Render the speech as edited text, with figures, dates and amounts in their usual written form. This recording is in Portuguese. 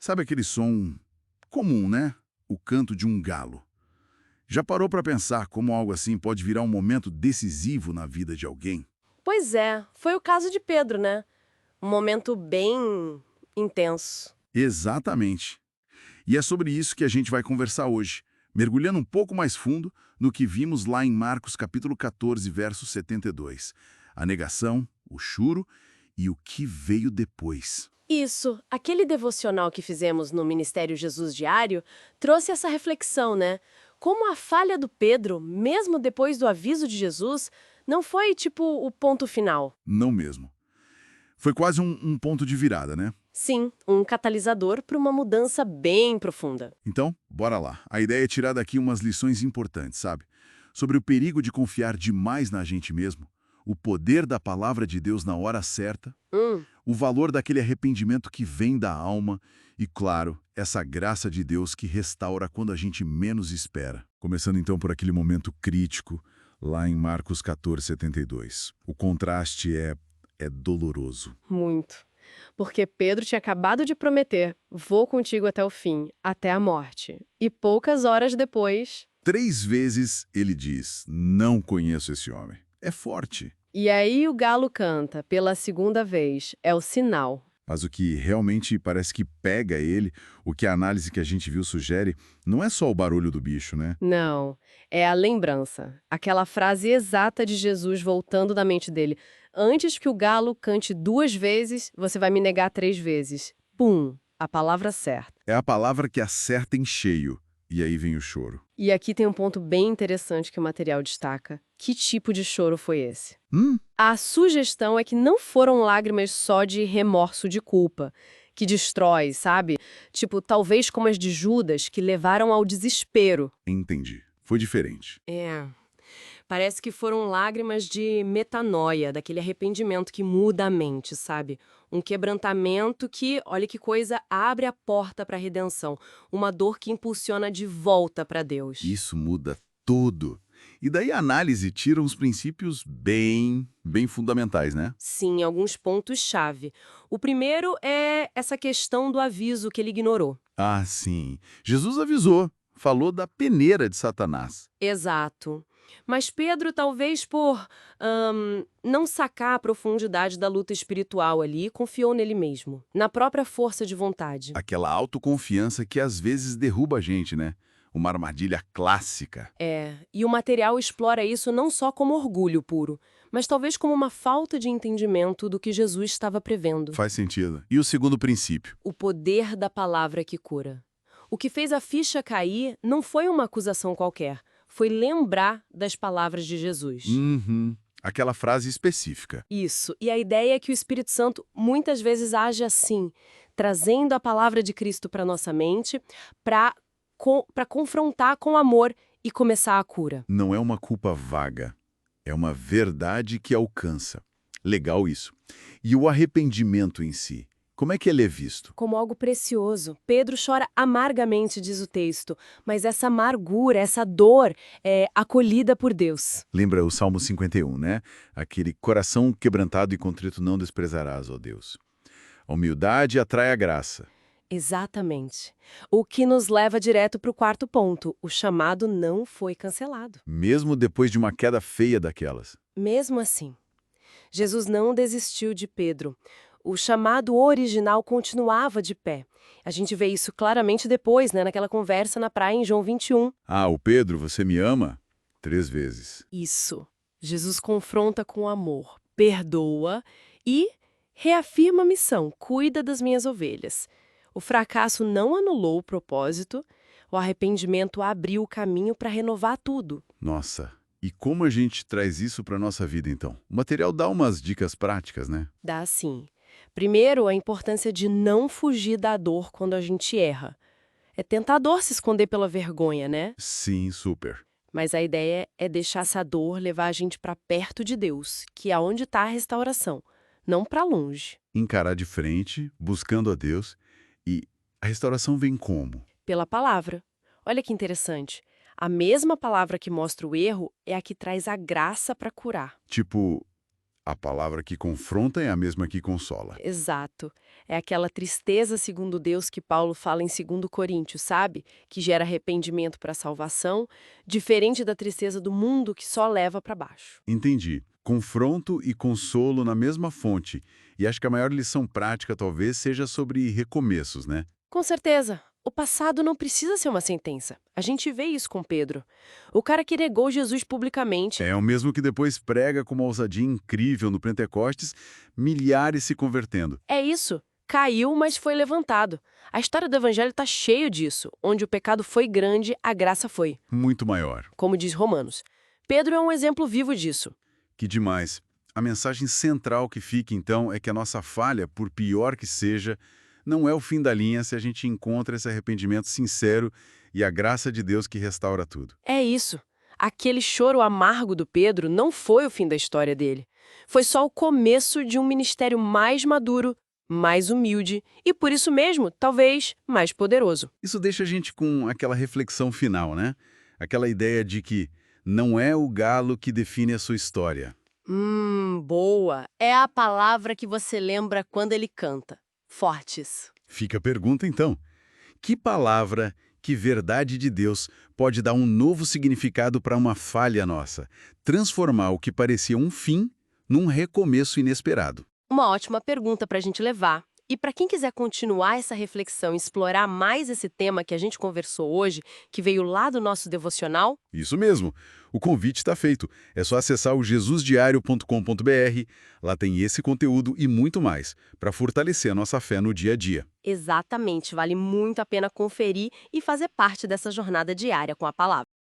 Sabe aquele som comum, né? O canto de um galo. Já parou para pensar como algo assim pode virar um momento decisivo na vida de alguém? Pois é, foi o caso de Pedro, né? Um momento bem intenso. Exatamente. E é sobre isso que a gente vai conversar hoje, mergulhando um pouco mais fundo no que vimos lá em Marcos capítulo 14, verso 72. A negação, o choro e o que veio depois. Isso, aquele devocional que fizemos no Ministério Jesus Diário trouxe essa reflexão, né? Como a falha do Pedro, mesmo depois do aviso de Jesus, não foi tipo o ponto final. Não mesmo. Foi quase um ponto de virada, né? Sim, um catalisador para uma mudança bem profunda. Então, bora lá. A ideia é tirar daqui umas lições importantes, sabe? Sobre o perigo de confiar demais na gente mesmo, o poder da palavra de Deus na hora certa, Hum, o valor daquele arrependimento que vem da alma e, claro, essa graça de Deus que restaura quando a gente menos espera. Começando então por aquele momento crítico, lá em Marcos 14, 72. O contraste é doloroso. muito. Porque Pedro tinha acabado de prometer: vou contigo até o fim, até a morte. E poucas horas depois. 3 vezes ele diz, não conheço esse homem. É forte. E aí o galo canta pela segunda vez. É o sinal. Mas o que realmente parece que pega ele, o que a análise que a gente viu sugere, não é só o barulho do bicho, né? Não, é a lembrança. Aquela frase exata de Jesus voltando da mente dele. Antes que o galo cante 2 vezes, você vai me negar 3 vezes. Pum, a palavra certa. É a palavra que acerta em cheio. E aí vem o choro. E aqui tem um ponto bem interessante que o material destaca. Que tipo de choro foi esse? Hum? A sugestão é que não foram lágrimas só de remorso de culpa, que destrói, sabe? Tipo, talvez como as de Judas, que levaram ao desespero. Entendi. Foi diferente. É. Parece que foram lágrimas de metanoia, daquele arrependimento que muda a mente, sabe? Um quebrantamento que, olha que coisa, abre a porta para a redenção. Uma dor que impulsiona de volta para Deus. Isso muda tudo. E daí a análise tira uns princípios bem fundamentais, né? Sim, alguns pontos-chave. O primeiro é essa questão do aviso que ele ignorou. Ah, sim. Jesus avisou. Falou da peneira de Satanás. Exato. Mas Pedro, talvez por não sacar a profundidade da luta espiritual ali, confiou nele mesmo, na própria força de vontade. Aquela autoconfiança que às vezes derruba a gente, né? Uma armadilha clássica. É, e o material explora isso não só como orgulho puro, mas talvez como uma falta de entendimento do que Jesus estava prevendo. Faz sentido. E o segundo princípio? O poder da palavra que cura. O que fez a ficha cair não foi uma acusação qualquer, foi lembrar das palavras de Jesus. Uhum. Aquela frase específica. Isso. E a ideia é que o Espírito Santo muitas vezes age assim, trazendo a palavra de Cristo para nossa mente, para confrontar com amor e começar a cura. Não é uma culpa vaga. É uma verdade que alcança. Legal isso. E o arrependimento em si? Como é que ele é visto? Como algo precioso. Pedro chora amargamente, diz o texto, mas essa amargura, essa dor é acolhida por Deus. Lembra o Salmo 51, né? Aquele coração quebrantado e contrito não desprezarás, ó Deus. A humildade atrai a graça. Exatamente. O que nos leva direto para o quarto ponto. O chamado não foi cancelado. Mesmo depois de uma queda feia daquelas. Mesmo assim, Jesus não desistiu de Pedro. O chamado original continuava de pé. A gente vê isso claramente depois, né, naquela conversa na praia em João 21. Ah, o Pedro, você me ama? 3 vezes. Isso. Jesus confronta com amor, perdoa e reafirma a missão: cuida das minhas ovelhas. O fracasso não anulou o propósito, o arrependimento abriu o caminho para renovar tudo. Nossa, e como a gente traz isso para nossa vida então? O material dá umas dicas práticas, né? Dá sim. Primeiro, a importância de não fugir da dor quando a gente erra. É tentador se esconder pela vergonha, né? Sim, super. Mas a ideia é deixar essa dor levar a gente para perto de Deus, que é onde está a restauração, não para longe. Encarar de frente, buscando a Deus. E a restauração vem como? Pela palavra. Olha que interessante. A mesma palavra que mostra o erro é a que traz a graça para curar. Tipo, A palavra que confronta é a mesma que consola. Exato. É aquela tristeza segundo Deus que Paulo fala em 2 Coríntios, sabe? Que gera arrependimento para a salvação, diferente da tristeza do mundo que só leva para baixo. Entendi. Confronto e consolo na mesma fonte. E acho que a maior lição prática talvez seja sobre recomeços, né? Com certeza. O passado não precisa ser uma sentença. A gente vê isso com Pedro. O cara que negou Jesus publicamente. É o mesmo que depois prega com uma ousadia incrível no Pentecostes, milhares se convertendo. É isso. Caiu, mas foi levantado. A história do evangelho está cheio disso. Onde o pecado foi grande, a graça foi. Muito maior. Como diz Romanos. Pedro é um exemplo vivo disso. Que demais. A mensagem central que fica, então, é que a nossa falha, por pior que seja, não é o fim da linha se a gente encontra esse arrependimento sincero e a graça de Deus que restaura tudo. É isso. Aquele choro amargo do Pedro não foi o fim da história dele. Foi só o começo de um ministério mais maduro, mais humilde e, por isso mesmo, talvez, mais poderoso. Isso deixa a gente com aquela reflexão final, né? Aquela ideia de que não é o galo que define a sua história. Boa. É a palavra que você lembra quando ele canta. Fortes. Fica a pergunta, então. Que palavra, que verdade de Deus pode dar um novo significado para uma falha nossa? Transformar o que parecia um fim num recomeço inesperado. Uma ótima pergunta para a gente levar. E para quem quiser continuar essa reflexão e explorar mais esse tema que a gente conversou hoje, que veio lá do nosso devocional, Isso mesmo. O convite está feito. É só acessar o jesusdiario.com.br. Lá tem esse conteúdo e muito mais, para fortalecer a nossa fé no dia a dia. exatamente, vale muito a pena conferir e fazer parte dessa jornada diária com a palavra.